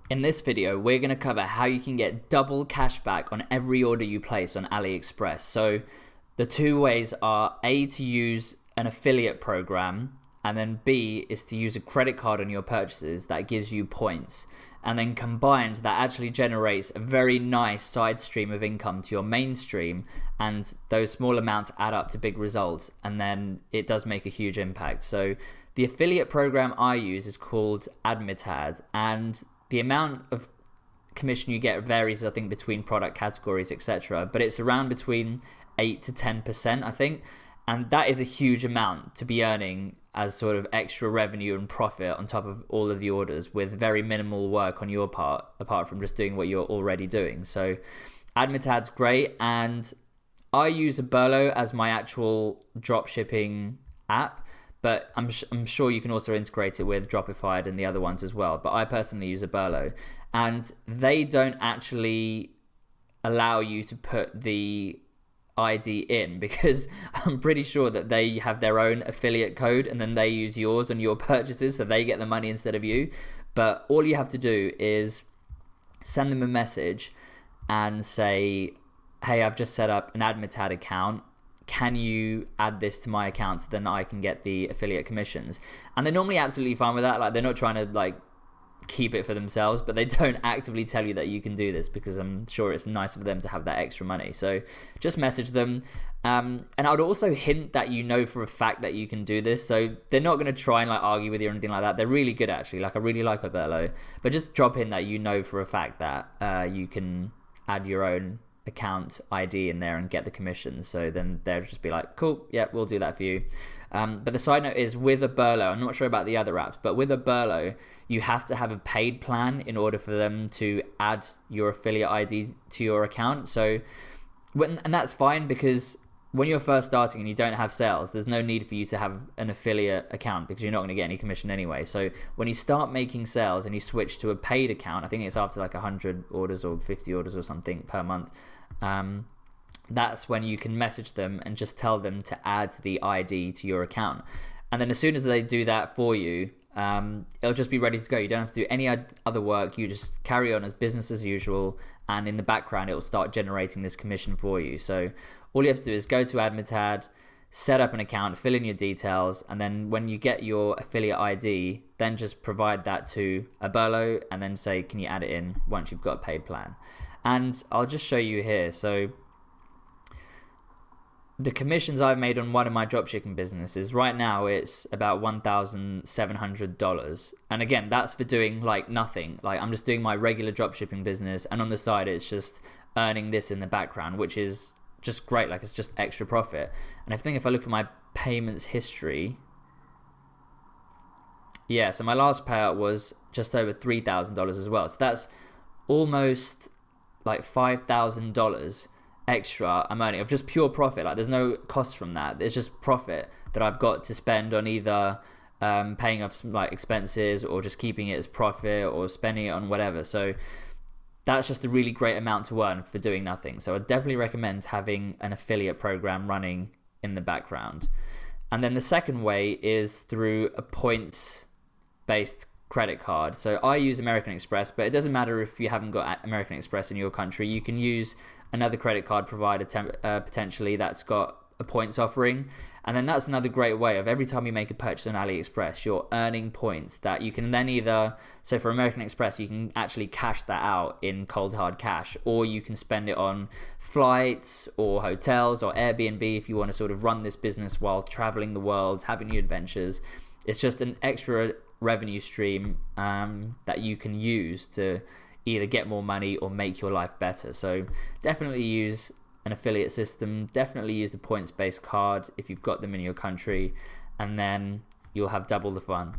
In this video, we're going to cover how you can get double cashback on every order you place on AliExpress. So the two ways are A, to use an affiliate program, and then B is to use a credit card on your purchases that gives you points. And then combined, that actually generates a very nice side stream of income to your main stream, and those small amounts add up to big results, and then it does make a huge impact. So the affiliate program I use is called Admitad, and the amount of commission you get varies, I think, between product categories, etc. But it's around between 8 to 10%, I think. And that is a huge amount to be earning as sort of extra revenue and profit on top of all of the orders with very minimal work on your part, apart from just doing what you're already doing. So Admitad's great. And I use Oberlo as my actual dropshipping app. But I'm sure you can also integrate it with Shopify and the other ones as well. But I personally use Oberlo. And they don't actually allow you to put the ID in, because I'm pretty sure that they have their own affiliate code and then they use yours on your purchases, so they get the money instead of you. But all you have to do is send them a message and say, hey, I've just set up an Admitad account. Can you add this to my account so then I can get the affiliate commissions? And they're normally absolutely fine with that. Like, they're not trying to keep it for themselves, but they don't actively tell you that you can do this, because I'm sure it's nice for them to have that extra money. So just message them. And I would also hint that you know for a fact that you can do this. So they're not going to try and argue with you or anything like that. They're really good, actually. I really like Oberlo. But just drop in that you know for a fact that you can add your own account ID in there and get the commissions. So then they'll just be like, cool, yeah, we'll do that for you. But the side note is, with Oberlo, I'm not sure about the other apps, but with Oberlo, you have to have a paid plan in order for them to add your affiliate ID to your account. So, and that's fine, because when you're first starting and you don't have sales, there's no need for you to have an affiliate account, because you're not going to get any commission anyway. So when you start making sales and you switch to a paid account, I think it's after 100 orders or 50 orders or something per month, that's when you can message them and just tell them to add the ID to your account. And then as soon as they do that for you, it'll just be ready to go. You don't have to do any other work. You just carry on as business as usual, and in the background it will start generating this commission for you. So all you have to do is go to Admitad, set up an account, fill in your details, and then when you get your affiliate ID, then just provide that to Oberlo and then say, can you add it in once you've got a paid plan? And I'll just show you here. So the commissions I've made on one of my dropshipping businesses, right now it's about $1,700. And again, that's for doing nothing. I'm just doing my regular dropshipping business, and on the side it's just earning this in the background, which is just great. It's just extra profit. And I think if I look at my payments history, yeah, so my last payout was just over $3,000 as well. So that's almost $5,000 extra I'm earning of just pure profit. There's no cost from that. There's just profit that I've got to spend on either paying off some expenses, or just keeping it as profit, or spending it on whatever. So that's just a really great amount to earn for doing nothing. So I definitely recommend having an affiliate program running in the background. And then the second way is through a points-based credit card. So I use American Express, but it doesn't matter if you haven't got American Express in your country. You can use another credit card provider potentially that's got a points offering. And then that's another great way of, every time you make a purchase on AliExpress, you're earning points that you can then either, so for American Express, you can actually cash that out in cold hard cash, or you can spend it on flights or hotels or Airbnb if you want to sort of run this business while traveling the world, having new adventures. It's just an extra revenue stream that you can use to either get more money or make your life better. So definitely use an affiliate system, definitely use the points-based card if you've got them in your country, and then you'll have double the fun.